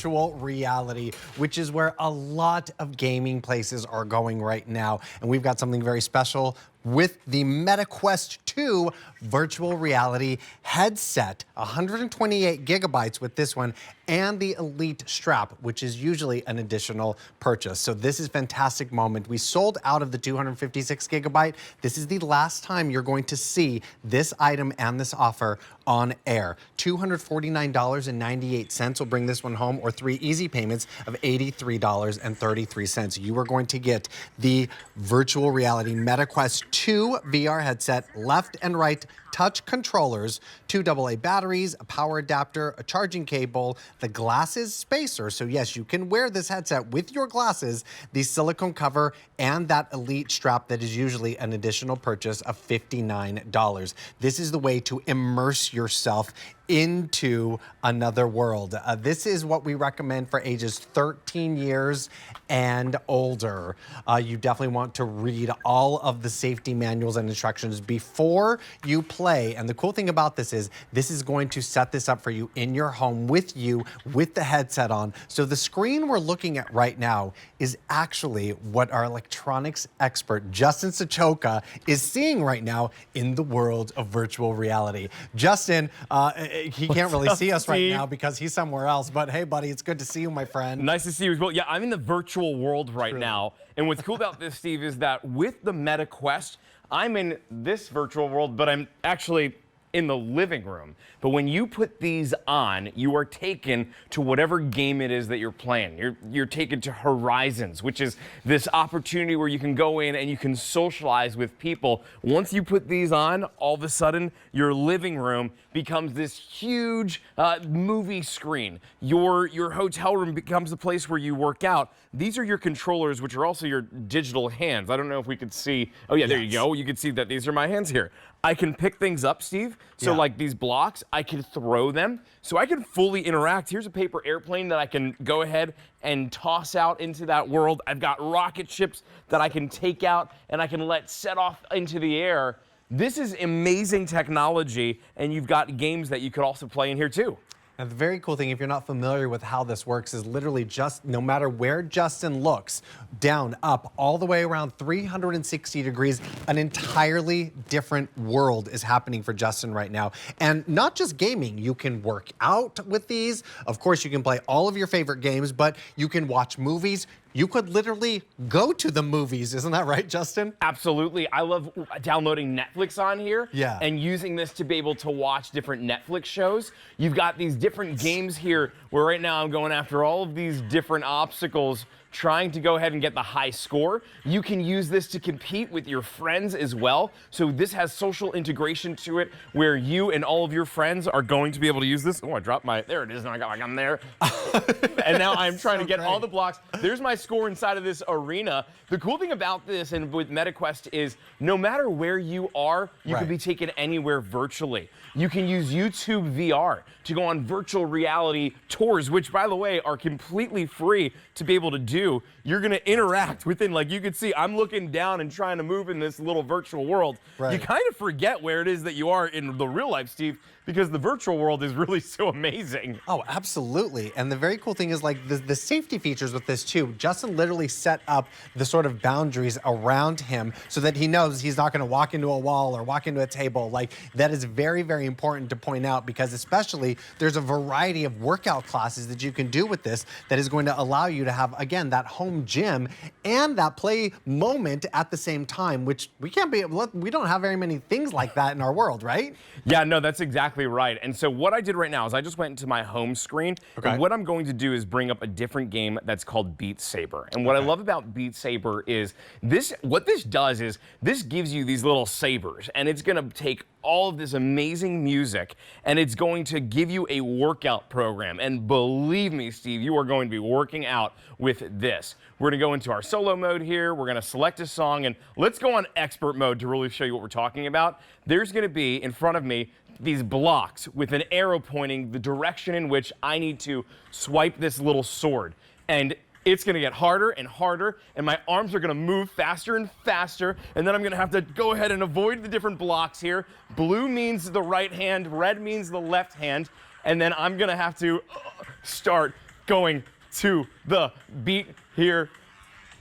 virtual reality, which is where a lot of gaming places are going right now. And we've got something very special with the MetaQuest 2 virtual reality headset. 128 gigabytes with this one, and the Elite strap, which is usually an additional purchase. So this is a fantastic moment. We sold out of the 256 gigabyte. This is the last time you're going to see this item and this offer on air. $249.98 will bring this one home, or 3 easy payments of $83.33. You are going to get the virtual reality MetaQuest 2 VR headset, left and right touch controllers, 2 AA batteries, a power adapter, a charging cable, the glasses spacer. So yes, you can wear this headset with your glasses, the silicone cover, and that Elite strap that is usually an additional purchase of $59. This is the way to immerse yourself into another world. This is what we recommend for ages 13 years and older. You definitely want to read all of the safety manuals and instructions before you play. And the cool thing about this is going to set this up for you in your home with you, with the headset on. So the screen we're looking at right now is actually what our electronics expert, Justin Sachoka, is seeing right now in the world of virtual reality. Justin, he can't really see us right now because he's somewhere else, but hey buddy, it's good to see you, my friend. Nice to see you as well. Yeah, I'm in the virtual world right now, and what's cool about this, Steve, is that with the MetaQuest, I'm in this virtual world, but I'm actually in the living room. But when you put these on, you are taken to whatever game it is that you're playing. You're taken to Horizons, which is this opportunity where you can go in and you can socialize with people. Once you put these on, all of a sudden, your living room becomes this huge movie screen. Your hotel room becomes the place where you work out. These are your controllers, which are also your digital hands. I don't know if we could see. Oh yeah, there you go. You can see that these are my hands here. I can pick things up, Steve. So like these blocks, I can throw them. So I can fully interact. Here's a paper airplane that I can go ahead and toss out into that world. I've got rocket ships that I can take out and I can let set off into the air. This is amazing technology, and you've got games that you could also play in here too. And the very cool thing, if you're not familiar with how this works, is literally just no matter where Justin looks, down, up, all the way around 360 degrees, an entirely different world is happening for Justin right now. And not just gaming, you can work out with these. Of course, you can play all of your favorite games, but you can watch movies. You could literally go to the movies. Isn't that right, Justin? Absolutely. I love downloading Netflix on here and using this to be able to watch different Netflix shows. You've got these different games here where right now I'm going after all of these different obstacles, trying to go ahead and get the high score. You can use this to compete with your friends as well. So this has social integration to it where you and all of your friends are going to be able to use this. Oh, I dropped my, there it is, and I got like I'm there. And now I'm trying to get all the blocks. There's my score inside of this arena. The cool thing about this and with MetaQuest is no matter where you are, you can be taken anywhere virtually. You can use YouTube VR to go on virtual reality tours, which by the way are completely free to be able to do. You're gonna interact within, like you can see, I'm looking down and trying to move in this little virtual world. You kind of forget where it is that you are in the real life, Steve, because the virtual world is really so amazing. Oh, absolutely. And the very cool thing is like the safety features with this too. Justin literally set up the sort of boundaries around him so that he knows he's not gonna walk into a wall or walk into a table. Like that is very, very important to point out, because especially there's a variety of workout classes that you can do with this that is going to allow you to have, again, that home gym and that play moment at the same time, which we don't have very many things like that in our world, right? Yeah, no, that's exactly right. And so what I did right now is I just went into my home screen. And what I'm going to do is bring up a different game that's called Beat Saber. And what I love about Beat Saber is what this does is this gives you these little sabers, and it's gonna take all of this amazing music and it's going to give you a workout program. And believe me, Steve, you are going to be working out with this. We're gonna go into our solo mode here. We're gonna select a song, and let's go on expert mode to really show you what we're talking about. There's gonna be in front of me these blocks with an arrow pointing the direction in which I need to swipe this little sword. And it's gonna get harder and harder, and my arms are gonna move faster and faster, and then I'm gonna have to go ahead and avoid the different blocks here. Blue means the right hand, red means the left hand, and then I'm gonna have to start going to the beat here.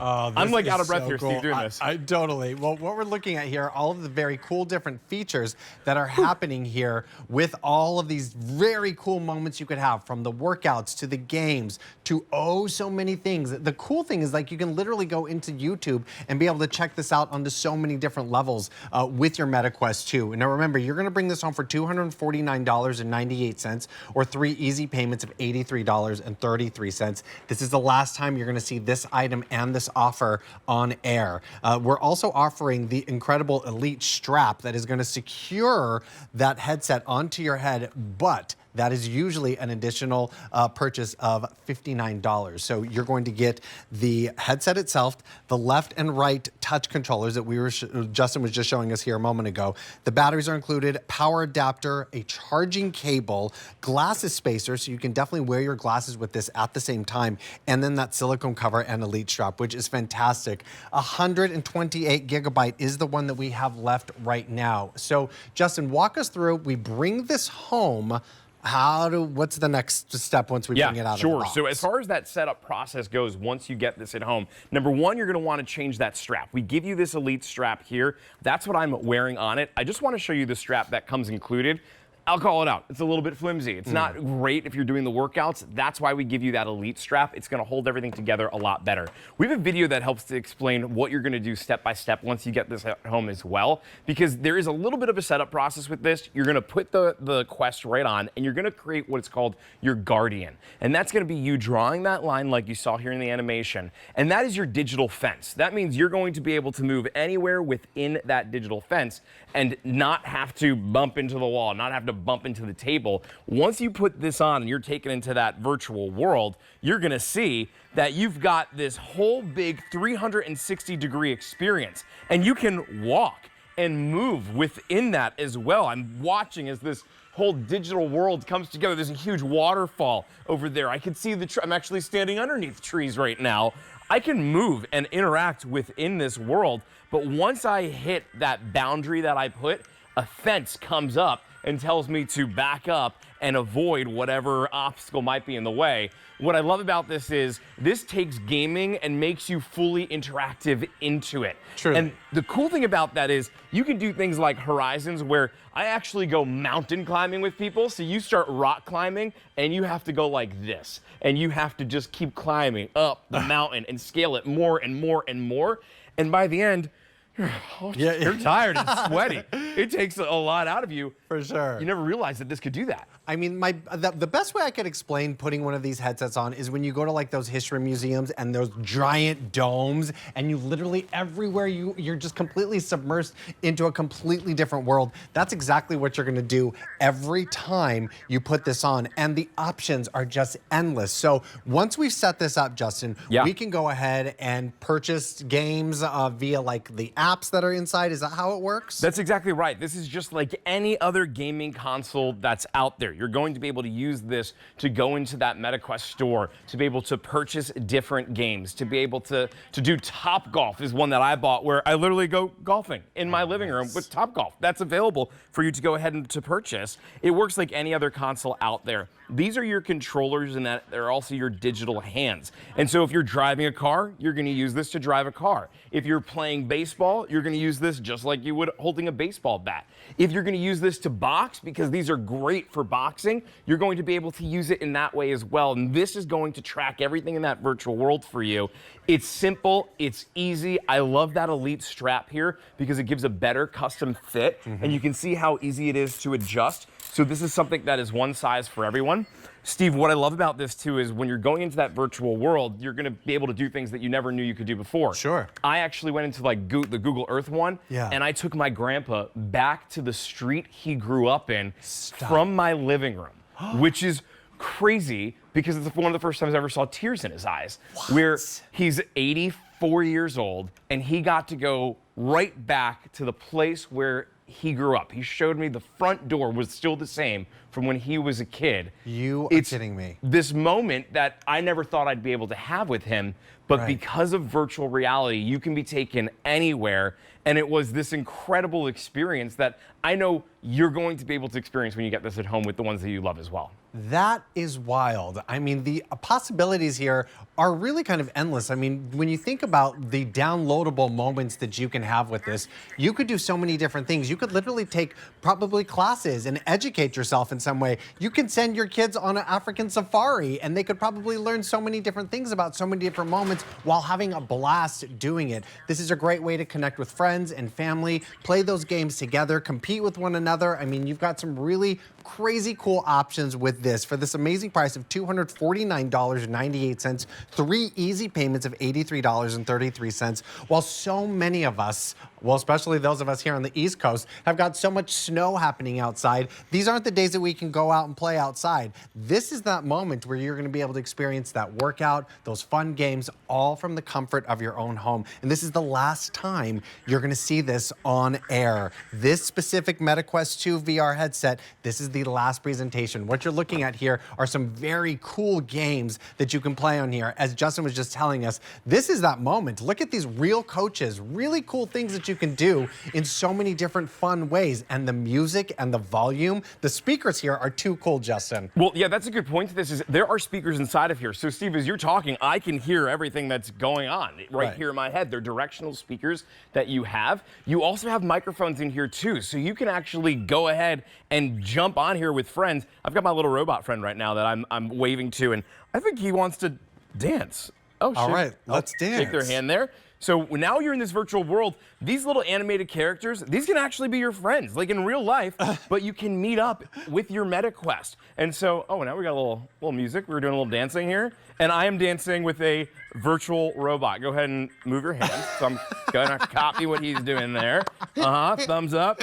I'm like This out of is breath so here, cool. Steve, doing this. I totally. Well, what we're looking at here, all of the very cool different features that are happening here with all of these very cool moments you could have, from the workouts to the games to so many things. The cool thing is, like, you can literally go into YouTube and be able to check this out onto so many different levels with your MetaQuest 2. And now remember, you're going to bring this home for $249.98 or 3 easy payments of $83.33. This is the last time you're going to see this item and this offer on air. We're also offering the incredible Elite strap that is going to secure that headset onto your head, but that is usually an additional purchase of $59. So you're going to get the headset itself, the left and right touch controllers that Justin was just showing us here a moment ago. The batteries are included, power adapter, a charging cable, glasses spacer, so you can definitely wear your glasses with this at the same time, and then that silicone cover and Elite strap, which is fantastic. 128 gigabyte is the one that we have left right now. So Justin, walk us through. We bring this home. What's the next step once we bring it out of the box? So as far as that setup process goes, once you get this at home, number one, you're going to want to change that strap. We give you this Elite strap here. That's what I'm wearing on it. I just want to show you the strap that comes included. I'll call it out. It's a little bit flimsy. It's not great if you're doing the workouts. That's why we give you that Elite strap. It's going to hold everything together a lot better. We have a video that helps to explain what you're going to do step by step once you get this at home as well, because there is a little bit of a setup process with this. You're going to put the Quest right on, and you're going to create what's called your Guardian. And that's going to be you drawing that line like you saw here in the animation. And that is your digital fence. That means you're going to be able to move anywhere within that digital fence and not have to bump into the wall, not have to bump into the table. Once you put this on and you're taken into that virtual world, you're gonna see that you've got this whole big 360-degree experience, and you can walk and move within that as well. I'm watching as this whole digital world comes together. There's a huge waterfall over there. I can see I'm actually standing underneath trees right now. I can move and interact within this world, but once I hit that boundary that I put, a fence comes up and tells me to back up and avoid whatever obstacle might be in the way. What I love about this is this takes gaming and makes you fully interactive into it. True. And the cool thing about that is you can do things like Horizons, where I actually go mountain climbing with people. So you start rock climbing and you have to go like this, and you have to just keep climbing up the mountain and scale it more and more and more. And by the end, you're tired and sweaty. It takes a lot out of you. For sure. You never realized that this could do that. I mean, the best way I could explain putting one of these headsets on is when you go to like those history museums and those giant domes, and you literally everywhere you're just completely submersed into a completely different world. That's exactly what you're gonna do every time you put this on, and the options are just endless. So once we've set this up, Justin, we can go ahead and purchase games via like the apps that are inside. Is that how it works? That's exactly right. This is just like any other gaming console that's out there. You're going to be able to use this to go into that MetaQuest store, to be able to purchase different games, to be able to do Top Golf is one that I bought, where I literally go golfing in my living room with Top Golf. That's available for you to go ahead and to purchase. It works like any other console out there. These are your controllers, and that they're also your digital hands. And so if you're driving a car, you're going to use this to drive a car. If you're playing baseball, you're going to use this just like you would holding a baseball bat. If you're going to use this to box, because these are great for boxing, you're going to be able to use it in that way as well. And this is going to track everything in that virtual world for you. It's simple, it's easy. I love that Elite strap here because it gives a better custom fit, and you can see how easy it is to adjust. So this is something that is one size for everyone. Steve, what I love about this too is when you're going into that virtual world, you're going to be able to do things that you never knew you could do before. Sure. I actually went into like the Google Earth one, and I took my grandpa back to the street he grew up in from my living room, which is crazy because it's one of the first times I ever saw tears in his eyes. Where he's 84 years old, and he got to go right back to the place where he grew up. He showed me the front door was still the same from when he was a kid. You are kidding me. This moment that I never thought I'd be able to have with him, but Right. because of virtual reality, you can be taken anywhere. And it was this incredible experience that I know you're going to be able to experience when you get this at home with the ones that you love as well. That is wild. I mean, the possibilities here are really kind of endless. I mean, when you think about the downloadable moments that you can have with this, you could do so many different things. You could literally take probably classes and educate yourself in some way. You can send your kids on an African safari and they could probably learn so many different things about so many different moments while having a blast doing it. This is a great way to connect with friends and family, play those games together, compete with one another. I mean, you've got some really crazy cool options with this for this amazing price of $249.98, 3 easy payments of $83.33, while so many of us, well, especially those of us here on the East Coast, have got so much snow happening outside. These aren't the days that we can go out and play outside. This is that moment where you're going to be able to experience that workout, those fun games, all from the comfort of your own home. And this is the last time you're going to see this on air. This specific MetaQuest 2 VR headset, this is the last presentation. What you're looking at here are some very cool games that you can play on here. As Justin was just telling us, this is that moment. Look at these real coaches, really cool things that you can do in so many different fun ways. And the music and the volume, the speakers here are too cool, Justin. Well, yeah, that's a good point to this is there are speakers inside of here. So Steve, as you're talking, I can hear everything that's going on right here in my head. They're directional speakers that you have. You also have microphones in here too. So you can actually go ahead and jump on here with friends. I've got my little robot friend right now that I'm waving to, and I think he wants to dance. Oh, All shit. right, let's dance. Shake their hand there. So now you're in this virtual world. These little animated characters, these can actually be your friends, like in real life, but you can meet up with your MetaQuest. And so, oh, now we got a little music. We're doing a little dancing here. And I am dancing with a virtual robot. Go ahead and move your hands. So I'm gonna copy what he's doing there. Thumbs up.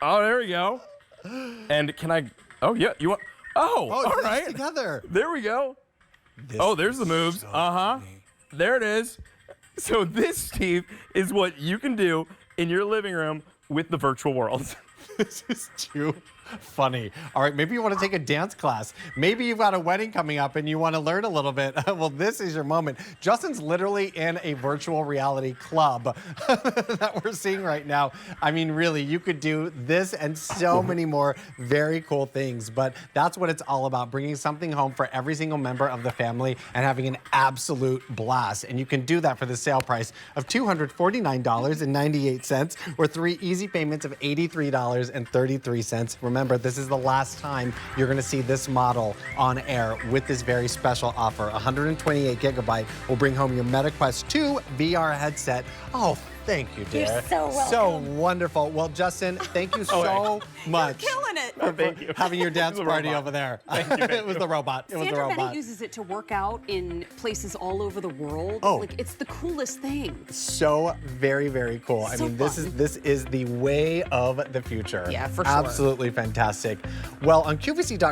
Oh, there we go. And can I, oh yeah, you want, oh all right. Together. There we go. This There's the moves. so There it is. So this, Steve, is what you can do in your living room with the virtual world. This is too funny. All right, maybe you want to take a dance class. Maybe you've got a wedding coming up and you want to learn a little bit. Well, this is your moment. Justin's literally in a virtual reality club that we're seeing right now. I mean, really, you could do this and so many more very cool things, but that's what it's all about, bringing something home for every single member of the family and having an absolute blast. And you can do that for the sale price of $249.98 or 3 easy payments of $83.33. Remember, this is the last time you're going to see this model on air with this very special offer. 128 gigabyte will bring home your MetaQuest 2 VR headset. Oh, thank you, dear. You're so welcome. So wonderful. Well, Justin, thank you so much. You're killing it. Thank you. Having your dance The party robot. over there. Thank you. It was the robot. It was the Sandra robot. Bennett uses it to work out in places all over the world. Oh. Like, it's the coolest thing. So very, very cool. I So mean, fun. this is the way of the future. Yeah, for sure. Absolutely fantastic. Well, on QVC.com,